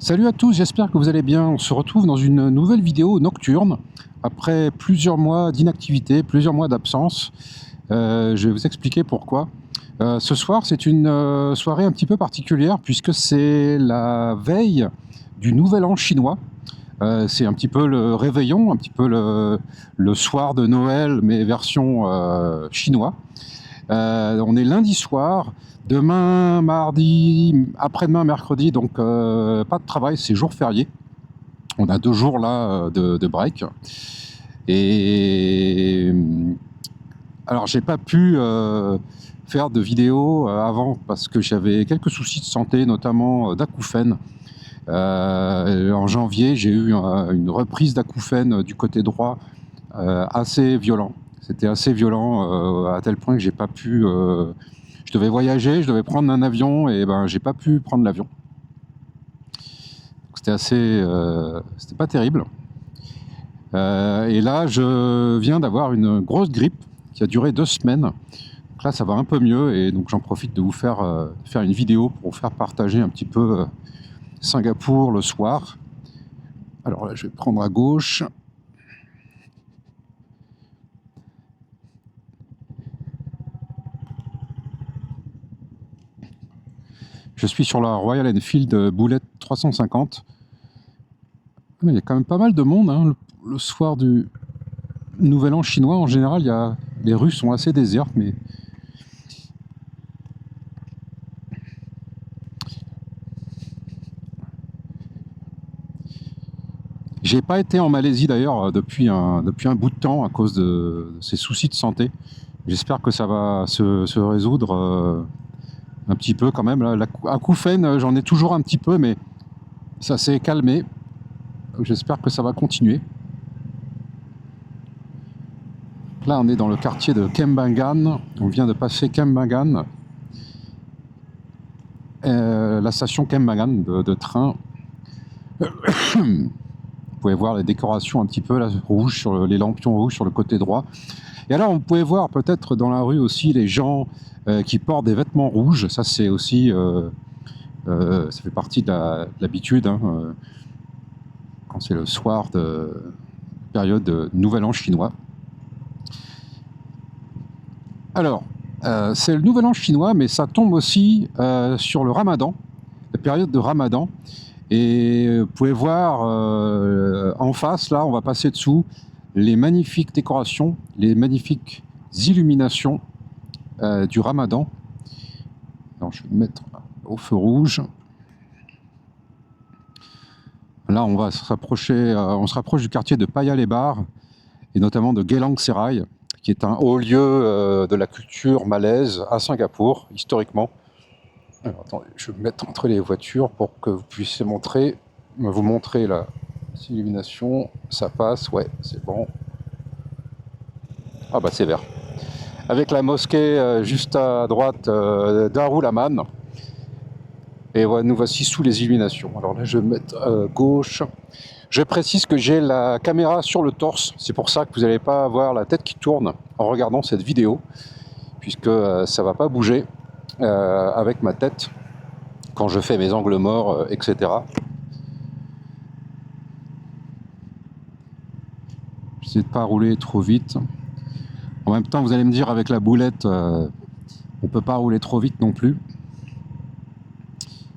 Salut à tous, j'espère que vous allez bien. On se retrouve dans une nouvelle vidéo nocturne après plusieurs mois d'inactivité, plusieurs mois d'absence. Je vais vous expliquer pourquoi. Ce soir, c'est une soirée un petit peu particulière puisque c'est la veille du Nouvel An chinois. C'est un petit peu le réveillon, un petit peu le soir de Noël, mais version chinois. On est lundi soir. Demain, mardi, après-demain, mercredi, donc pas de travail, c'est jour férié. On a 2 jours là de break. Et alors, j'ai pas pu faire de vidéo avant parce que j'avais quelques soucis de santé, notamment d'acouphènes. En janvier, j'ai eu une reprise d'acouphènes du côté droit assez violent. C'était assez violent à tel point que j'ai pas pu. Je devais voyager, je devais prendre un avion et ben j'ai pas pu prendre l'avion. C'était assez, c'était pas terrible. Et là, je viens d'avoir une grosse grippe qui a duré 2 semaines. Donc là, ça va un peu mieux et donc j'en profite de vous faire une vidéo pour vous faire partager un petit peu Singapour le soir. Alors là, je vais prendre à gauche. Je suis sur la Royal Enfield Bullet 350. Il y a quand même pas mal de monde hein, le soir du Nouvel An chinois. En général, les rues sont assez désertes, mais j'ai pas été en Malaisie d'ailleurs depuis un bout de temps à cause de ces soucis de santé. J'espère que ça va se résoudre un petit peu quand même. Acouphènes, j'en ai toujours un petit peu, mais ça s'est calmé. J'espère que ça va continuer. Là, on est dans le quartier de Kembangan. On vient de passer Kembangan. La station Kembangan de train. Vous pouvez voir les décorations un petit peu là, rouges sur les lampions rouges sur le côté droit. Et alors, on pouvait voir peut-être dans la rue aussi les gens qui portent des vêtements rouges. Ça, c'est aussi, ça fait partie de l'habitude. Hein, quand c'est le soir de période de Nouvel An chinois. Alors, c'est le Nouvel An chinois, mais ça tombe aussi sur le Ramadan, la période de Ramadan. Et vous pouvez voir en face, là, on va passer dessous, les magnifiques décorations, les magnifiques illuminations du Ramadan. Alors, je vais me mettre au feu rouge. Là, on va se rapprocher, on se rapproche du quartier de Paya Lebar et notamment de Geylang Serai, qui est un haut lieu de la culture malaise à Singapour, historiquement. Alors, attendez, je vais me mettre entre les voitures pour que vous puissiez vous montrer la illumination. Ça passe, ouais, c'est bon. Ah bah c'est vert. Avec la mosquée juste à droite Darul Aman. Et voilà, nous voici sous les illuminations. Alors là, je vais me mettre gauche. Je précise que j'ai la caméra sur le torse. C'est pour ça que vous n'allez pas avoir la tête qui tourne en regardant cette vidéo, puisque ça ne va pas bouger avec ma tête quand je fais mes angles morts, etc. J'essaie de ne pas rouler trop vite. En même temps, vous allez me dire, avec la boulette, on ne peut pas rouler trop vite non plus.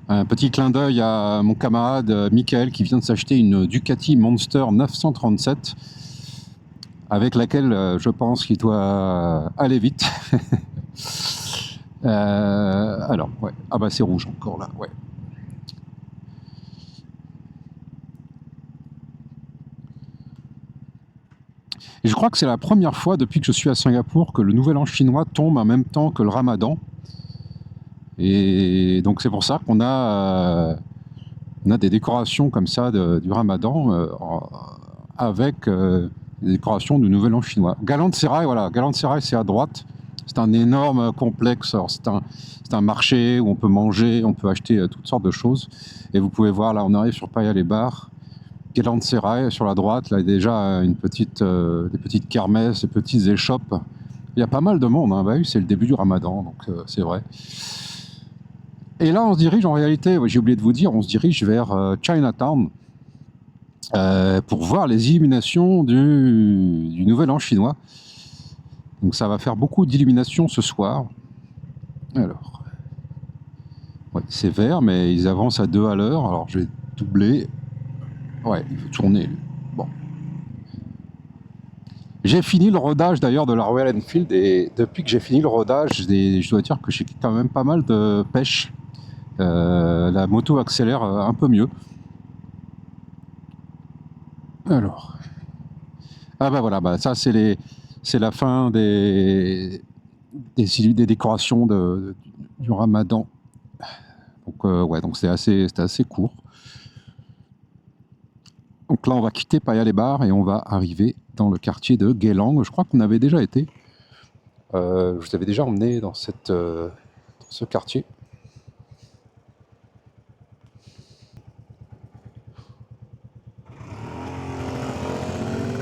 Un petit clin d'œil à mon camarade Michael qui vient de s'acheter une Ducati Monster 937 avec laquelle je pense qu'il doit aller vite. Alors, ouais. Ah bah c'est rouge encore là, ouais. Et je crois que c'est la première fois depuis que je suis à Singapour que le Nouvel An chinois tombe en même temps que le Ramadan. Et donc c'est pour ça qu'on a des décorations comme ça du Ramadan avec des décorations du Nouvel An chinois. Geylang Serai, voilà, Geylang Serai c'est à droite. C'est un énorme complexe. C'est un marché où on peut manger, on peut acheter toutes sortes de choses. Et vous pouvez voir là, on arrive sur Paya Lebar. Geylang Serai sur la droite, là il y a déjà des petites kermesses, des petites échoppes. Il y a pas mal de monde, hein. Bah oui, c'est le début du Ramadan, donc c'est vrai. Et là, on se dirige en réalité, ouais, j'ai oublié de vous dire, on se dirige vers Chinatown pour voir les illuminations du Nouvel An chinois. Donc ça va faire beaucoup d'illuminations ce soir. Alors, ouais, c'est vert, mais ils avancent à 2 à l'heure. Alors je vais doubler. Ouais, il veut tourner. Lui. Bon. J'ai fini le rodage d'ailleurs de la Royal Enfield et depuis que j'ai fini le rodage, je dois dire que j'ai quand même pas mal de pêche. La moto accélère un peu mieux. Alors, ah bah voilà, bah ça c'est la fin des décorations du Ramadan. Donc ouais, donc c'était assez court. Donc là, on va quitter Paya Lebar et on va arriver dans le quartier de Geylang. Je crois qu'on avait déjà été. Je vous avais déjà emmené dans ce quartier.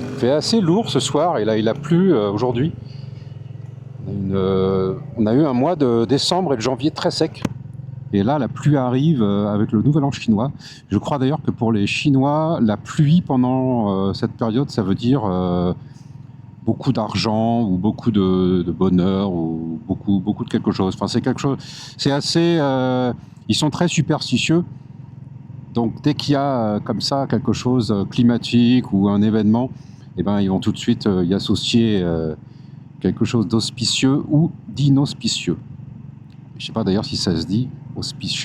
Il fait assez lourd ce soir et là, il a plu aujourd'hui. On a eu un mois de décembre et de janvier très sec. Et là, la pluie arrive avec le nouvel an chinois. Je crois d'ailleurs que pour les Chinois, la pluie pendant cette période, ça veut dire beaucoup d'argent ou beaucoup de bonheur ou beaucoup de quelque chose. Enfin, c'est quelque chose. C'est assez. Ils sont très superstitieux. Donc, dès qu'il y a comme ça quelque chose climatique ou un événement, eh ben, ils vont tout de suite y associer quelque chose d'auspicieux ou d'inauspicieux. Je ne sais pas d'ailleurs si ça se dit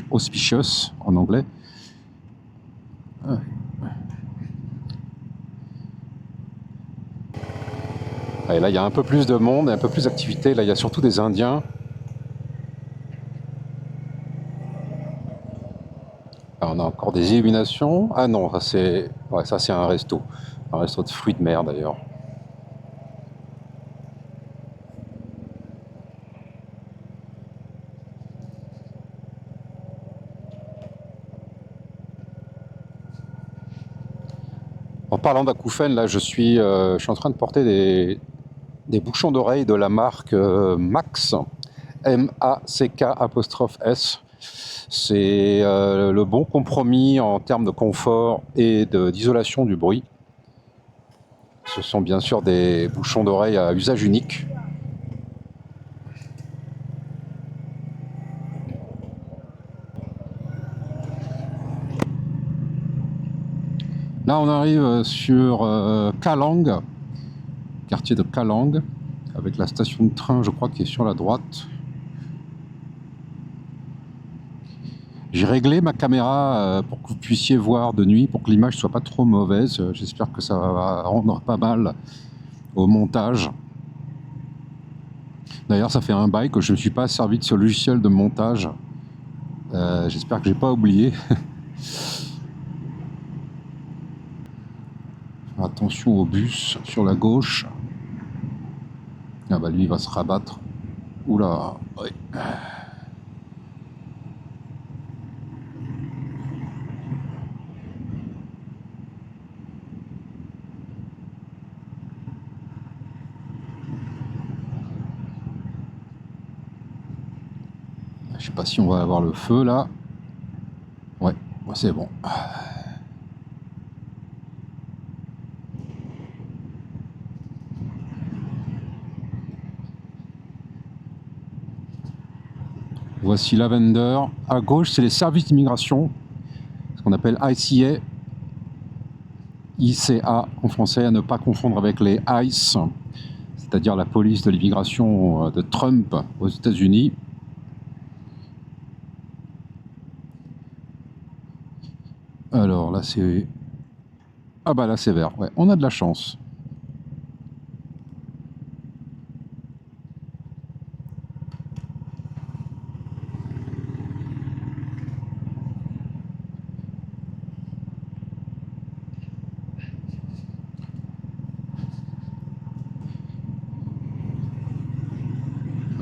auspicious en anglais. Ouais. Et là, il y a un peu plus de monde et un peu plus d'activité. Là, il y a surtout des Indiens. Ah, on a encore des illuminations. Ah non, ça c'est un resto. Un resto de fruits de mer d'ailleurs. En parlant d'acouphènes, là, je suis en train de porter des bouchons d'oreilles de la marque Max, M-A-C-K apostrophe S. C'est le bon compromis en termes de confort et d'isolation du bruit. Ce sont bien sûr des bouchons d'oreilles à usage unique. Là, on arrive sur Kalang, quartier de Kalang, avec la station de train, je crois, qui est sur la droite. J'ai réglé ma caméra pour que vous puissiez voir de nuit, pour que l'image soit pas trop mauvaise. J'espère que ça va rendre pas mal au montage. D'ailleurs, ça fait un bail que je ne me suis pas servi de ce logiciel de montage. J'espère que j'ai pas oublié. Attention au bus sur la gauche. Ah bah lui, il va se rabattre. Oula, oui. Je sais pas si on va avoir le feu là. Ouais, c'est bon. Voici Lavender. À gauche, c'est les services d'immigration, ce qu'on appelle ICA. ICA en français, à ne pas confondre avec les ICE, c'est-à-dire la police de l'immigration de Trump aux États-Unis. Alors là, c'est. Ah bah là, c'est vert. Ouais, on a de la chance.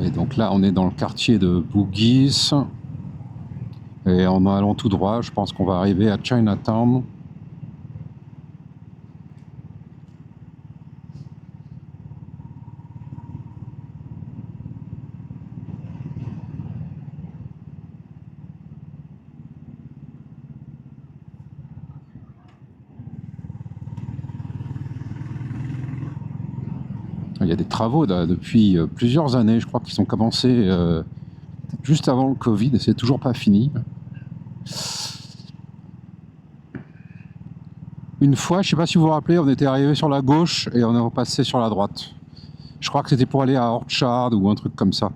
Et donc là, on est dans le quartier de Bugis. Et en allant tout droit, je pense qu'on va arriver à Chinatown. il y a des travaux là, depuis plusieurs années, je crois qu'ils ont commencé juste avant le Covid et c'est toujours pas fini. Une fois, je sais pas si vous vous rappelez, on était arrivé sur la gauche et on est repassé sur la droite. Je crois que c'était pour aller à Orchard ou un truc comme ça.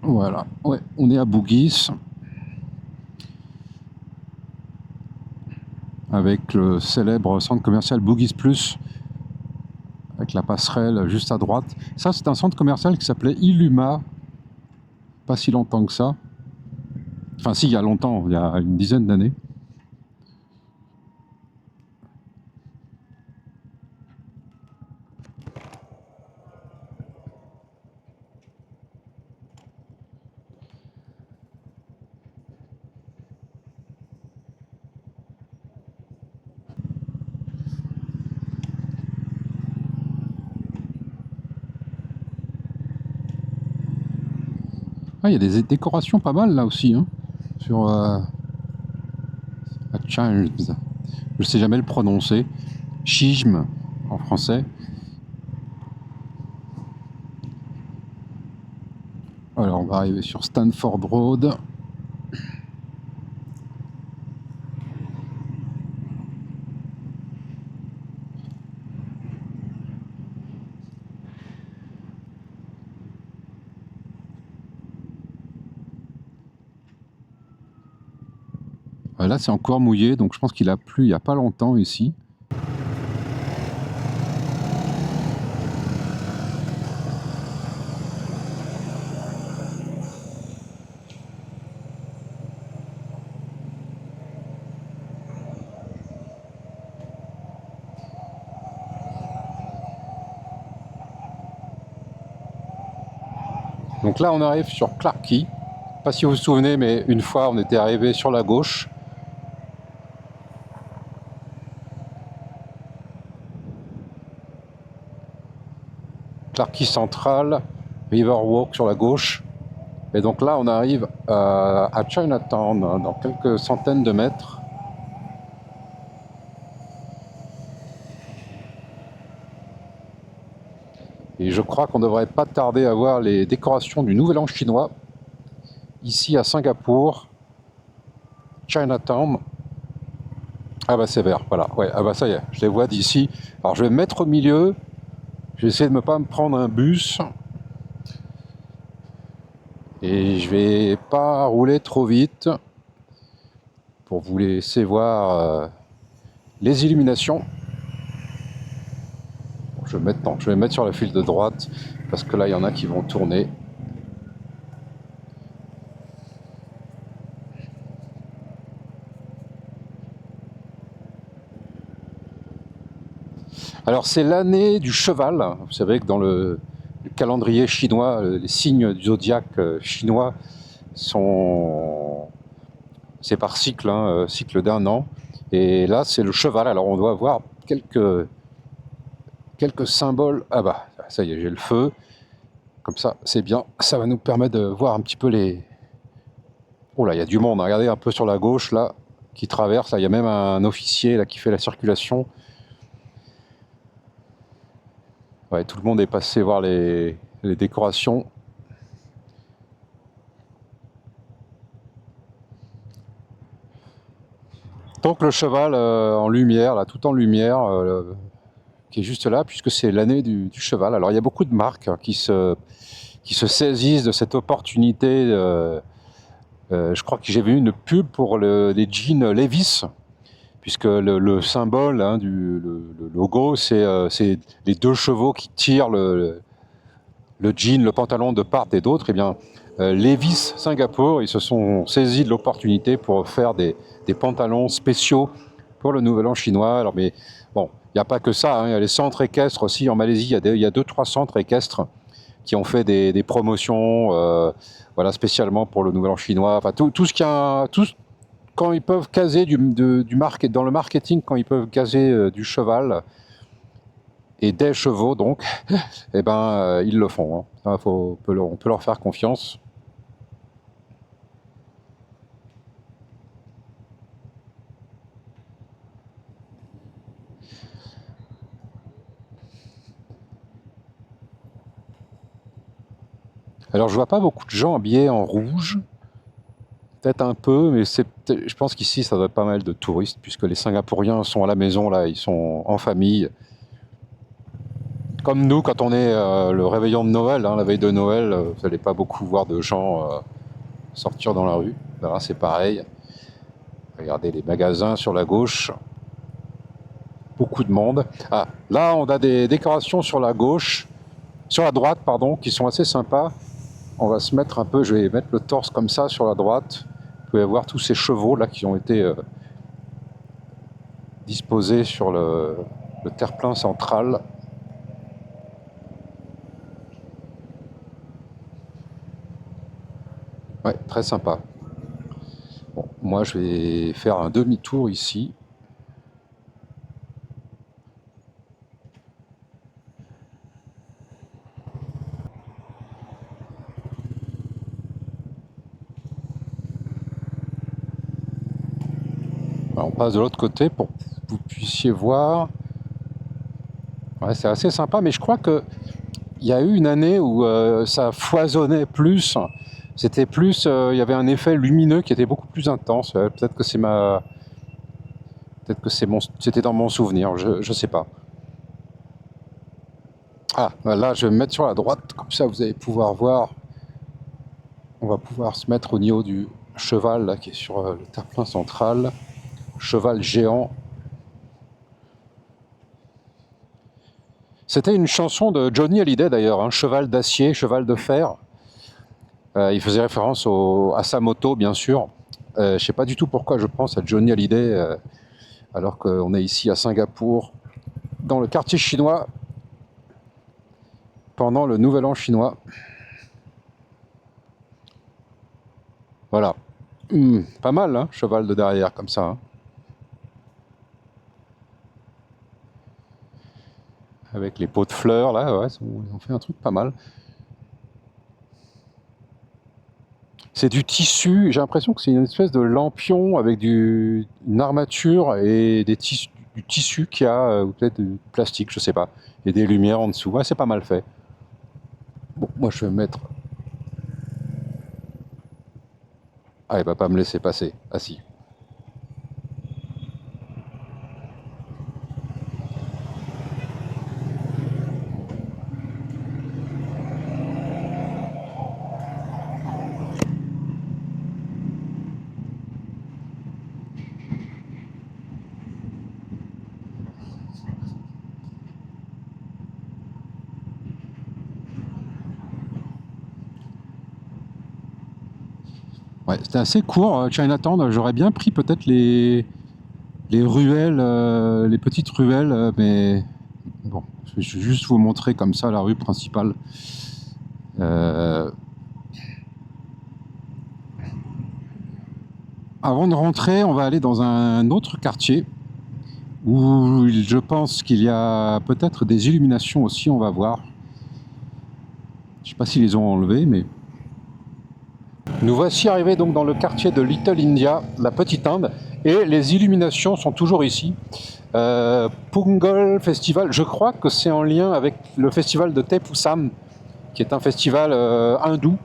Voilà, ouais, on est à Boogies. Avec le célèbre centre commercial Boogies Plus, avec la passerelle juste à droite. Ça, c'est un centre commercial qui s'appelait Illuma, pas si longtemps que ça. Enfin, si, il y a longtemps, il y a une dizaine d'années. Ah, il y a des décorations pas mal là aussi, hein, sur à Chimes. Je sais jamais le prononcer. Chimes en français. Alors, on va arriver sur Stanford Road. Là, c'est encore mouillé, donc je pense qu'il a plu il n'y a pas longtemps ici. Donc là, on arrive sur Clark Key. Je ne sais pas si vous vous souvenez, mais une fois, on était arrivé sur la gauche. Clark Key Central, Riverwalk sur la gauche. Et donc là, on arrive à Chinatown, dans quelques centaines de mètres. Et je crois qu'on ne devrait pas tarder à voir les décorations du Nouvel An chinois, ici à Singapour, Chinatown. Ah bah c'est vert, voilà, ouais, ah bah ça y est, je les vois d'ici. Alors je vais me mettre au milieu, je vais essayer de ne pas me prendre un bus. Et je vais pas rouler trop vite pour vous laisser voir les illuminations. Je vais me mettre sur la file de droite parce que là il y en a qui vont tourner. Alors c'est l'année du cheval. Vous savez que dans le calendrier chinois, les signes du zodiaque chinois sont... C'est par cycle, hein, cycle d'un an. Et là c'est le cheval. Alors on doit avoir quelques symboles. Ah bah ça y est, j'ai le feu. Comme ça, c'est bien. Ça va nous permettre de voir un petit peu les... Oh là, il y a du monde. Regardez un peu sur la gauche, là, qui traverse. Là, il y a même un officier là, qui fait la circulation. Ouais, tout le monde est passé voir les décorations. Donc le cheval en lumière, là, tout en lumière, qui est juste là, puisque c'est l'année du cheval. Alors il y a beaucoup de marques qui se saisissent de cette opportunité. Je crois que j'ai vu une pub pour les jeans Levi's, puisque le symbole, hein, le logo, c'est les deux chevaux qui tirent le jean, le pantalon de part et d'autre. Eh bien, Levi's Singapour, ils se sont saisis de l'opportunité pour faire des pantalons spéciaux pour le Nouvel An chinois. Alors, mais bon, il n'y a pas que ça, hein, il y a les centres équestres aussi en Malaisie. Il y a 2-3 centres équestres qui ont fait des promotions, voilà, spécialement pour le Nouvel An chinois. Enfin, tout ce qui a, quand ils peuvent caser dans le marketing, quand ils peuvent caser du cheval et des chevaux, donc, eh ben, ils le font. Hein. On peut leur faire confiance. Alors je vois pas beaucoup de gens habillés en rouge, peut-être un peu, mais je pense qu'ici ça doit être pas mal de touristes, puisque les Singapouriens sont à la maison, là, ils sont en famille. Comme nous, quand on est le réveillon de Noël, hein, la veille de Noël, vous n'allez pas beaucoup voir de gens sortir dans la rue. Là, c'est pareil. Regardez les magasins sur la gauche. Beaucoup de monde. Ah, là, on a des décorations sur la gauche, sur la droite, pardon, qui sont assez sympas. On va se mettre un peu, je vais mettre le torse comme ça sur la droite. Vous pouvez voir tous ces chevaux là qui ont été disposés sur le terre-plein central. Ouais, très sympa. Bon, moi, je vais faire un demi-tour ici. Alors, on passe de l'autre côté pour que vous puissiez voir. Ouais, c'est assez sympa, mais je crois que il y a eu une année où ça foisonnait plus. C'était plus, il y avait un effet lumineux qui était beaucoup plus intense. Peut-être que c'est peut-être que c'était dans mon souvenir. Je sais pas. Ah, là, je vais me mettre sur la droite, comme ça vous allez pouvoir voir. On va pouvoir se mettre au niveau du cheval là, qui est sur le terre-plein central. Cheval géant. C'était une chanson de Johnny Hallyday d'ailleurs, hein, cheval d'acier, cheval de fer. Il faisait référence à sa moto, bien sûr. Je ne sais pas du tout pourquoi je pense à Johnny Hallyday, alors qu'on est ici à Singapour, dans le quartier chinois, pendant le Nouvel An chinois. Voilà. Pas mal, hein, cheval de derrière, comme ça. Hein. Avec les pots de fleurs, là, ouais, ils ont fait un truc pas mal. C'est du tissu, j'ai l'impression que c'est une espèce de lampion avec une armature et du tissu qu'il y a, ou peut-être du plastique, je sais pas. Et des lumières en dessous. Ouais, c'est pas mal fait. Bon, moi je vais me mettre. Ah, il va pas me laisser passer. Ah si. Ouais, c'était assez court, Chinatown. J'aurais bien pris peut-être les ruelles, les petites ruelles, mais bon, je vais juste vous montrer comme ça la rue principale. Avant de rentrer, on va aller dans un autre quartier où je pense qu'il y a peut-être des illuminations aussi, on va voir. Je ne sais pas s'ils les ont enlevées, mais... Nous voici arrivés donc dans le quartier de Little India, la Petite Inde, et les illuminations sont toujours ici. Pungal Festival, je crois que c'est en lien avec le festival de Thaipusam, qui est un festival hindou.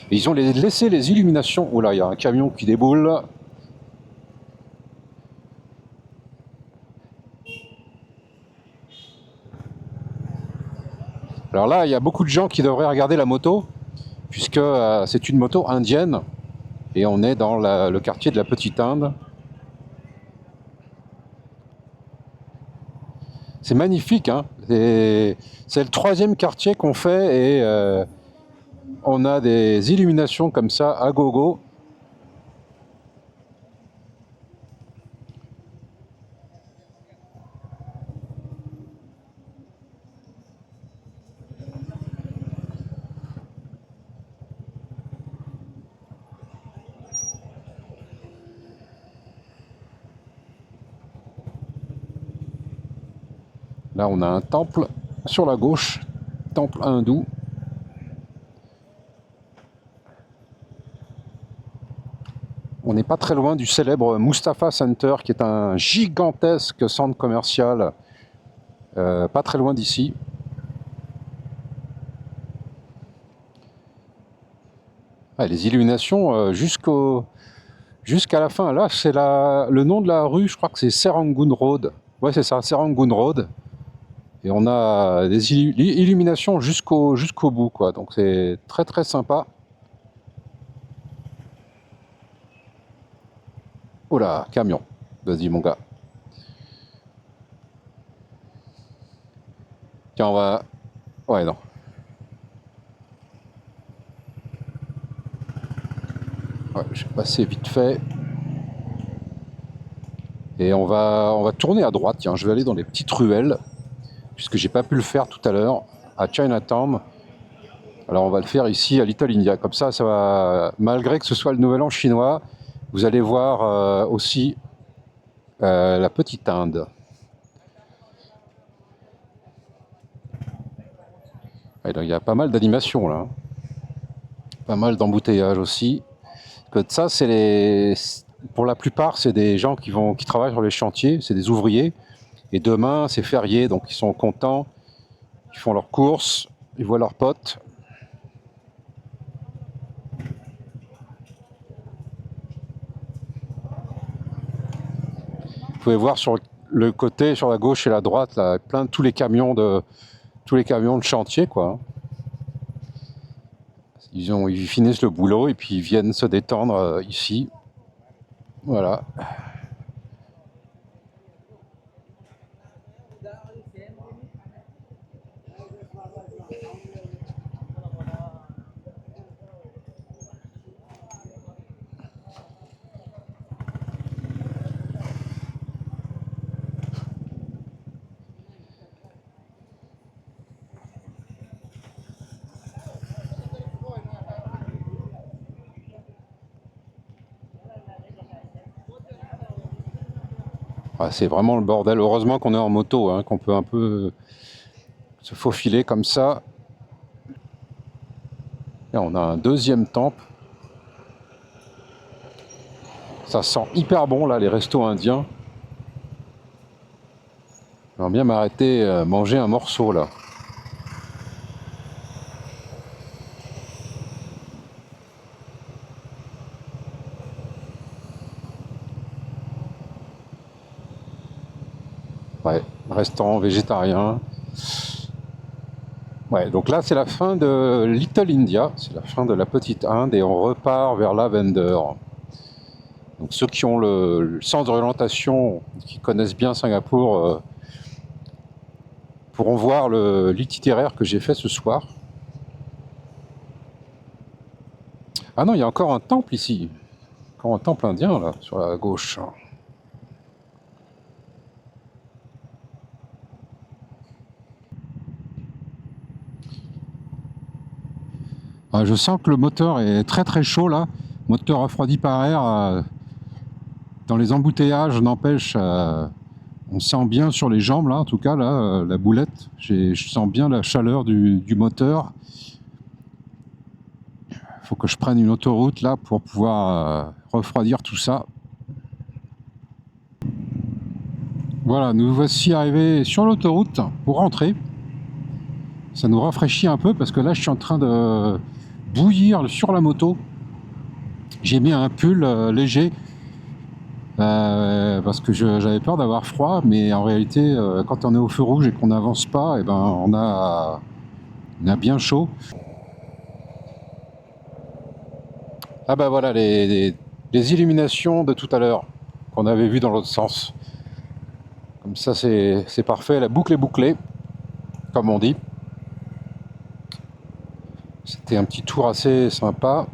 Et ils ont laissé les illuminations. Oh là, il y a un camion qui déboule. Alors là, il y a beaucoup de gens qui devraient regarder la moto, puisque c'est une moto indienne, et on est dans le quartier de la Petite Inde. C'est magnifique, hein. C'est le troisième quartier qu'on fait, et on a des illuminations comme ça à gogo. Là, on a un temple sur la gauche, temple hindou. On n'est pas très loin du célèbre Mustafa Center, qui est un gigantesque centre commercial, pas très loin d'ici. Ouais, les illuminations jusqu'à la fin. Là, c'est le nom de la rue, je crois que c'est Serangoon Road. Ouais, c'est ça, Serangoon Road. Et on a des illuminations jusqu'au bout, quoi. Donc c'est très très sympa. Oh là, camion. Vas-y, mon gars. Tiens, on va... Ouais, non. Ouais, je vais passer vite fait. Et on va tourner à droite. Tiens, je vais aller dans les petites ruelles, puisque j'ai pas pu le faire tout à l'heure à Chinatown. Alors on va le faire ici à Little India. Comme ça va, malgré que ce soit le Nouvel An chinois, vous allez voir aussi la petite Inde. Et donc, il y a pas mal d'animations là, pas mal d'embouteillages aussi. Que ça, pour la plupart, c'est des gens qui travaillent sur les chantiers, c'est des ouvriers. Et demain, c'est férié, donc ils sont contents, ils font leurs courses, ils voient leurs potes. Vous pouvez voir sur le côté, sur la gauche et la droite, là, plein de tous les camions de chantier, quoi. Ils finissent le boulot et puis ils viennent se détendre ici. Voilà. Ah, c'est vraiment le bordel. Heureusement qu'on est en moto, hein, qu'on peut un peu se faufiler comme ça. Et on a un deuxième temple. Ça sent hyper bon là, les restos indiens. J'aimerais bien m'arrêter, manger un morceau là. Ouais, restaurant végétarien. Ouais, donc là c'est la fin de Little India, c'est la fin de la petite Inde et on repart vers Lavender. Donc ceux qui ont le sens d'orientation, qui connaissent bien Singapour, pourront voir l'itinéraire que j'ai fait ce soir. Ah non, il y a encore un temple ici. Encore un temple indien là, sur la gauche. Ah, je sens que le moteur est très très chaud là. Moteur refroidi par air. Dans les embouteillages, n'empêche, on sent bien sur les jambes là, en tout cas là, la boulette. Je sens bien la chaleur du moteur. Il faut que je prenne une autoroute là pour pouvoir refroidir tout ça. Voilà, nous voici arrivés sur l'autoroute pour rentrer. Ça nous rafraîchit un peu parce que là je suis en train de bouillir sur la moto. J'ai mis un pull léger parce que j'avais peur d'avoir froid, mais en réalité quand on est au feu rouge et qu'on n'avance pas, et ben on a bien chaud. Ah bah voilà les illuminations de tout à l'heure qu'on avait vu dans l'autre sens. Comme ça c'est parfait, la boucle est bouclée, comme on dit. C'était un petit tour assez sympa.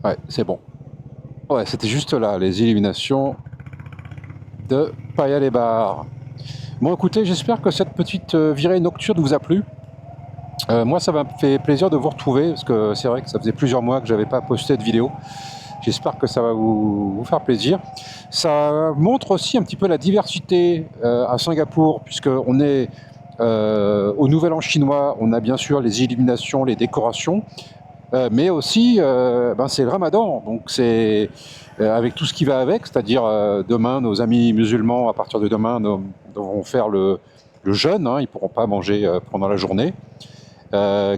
Ouais, c'est bon. Ouais, c'était juste là, les illuminations de Paya Lebar. Bon, écoutez, j'espère que cette petite virée nocturne vous a plu. Moi, ça m'a fait plaisir de vous retrouver, parce que c'est vrai que ça faisait plusieurs mois que j'avais pas posté de vidéo. J'espère que ça va vous faire plaisir. Ça montre aussi un petit peu la diversité à Singapour, puisqu'on est au Nouvel An chinois, on a bien sûr les illuminations, les décorations, mais aussi c'est le Ramadan, donc c'est avec tout ce qui va avec, c'est-à-dire demain nos amis musulmans à partir de demain vont faire le jeûne, hein, ils ne pourront pas manger pendant la journée.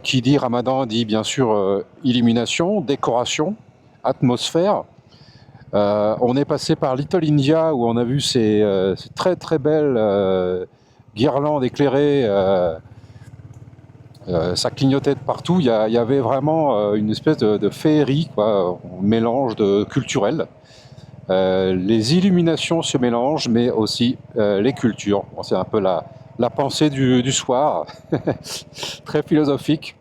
Qui dit Ramadan dit bien sûr illumination, décoration, atmosphère. On est passé par Little India où on a vu ces très très belles guirlandes éclairées. Ça clignotait de partout. Il y avait vraiment une espèce de féerie, quoi, un mélange culturel. Les illuminations se mélangent, mais aussi les cultures. Bon, c'est un peu la pensée du soir, très philosophique.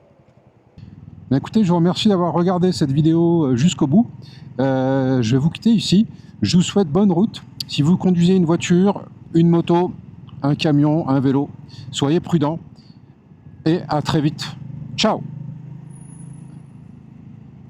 Mais écoutez, je vous remercie d'avoir regardé cette vidéo jusqu'au bout. Je vais vous quitter ici. Je vous souhaite bonne route. Si vous conduisez une voiture, une moto, un camion, un vélo, soyez prudents et à très vite. Ciao!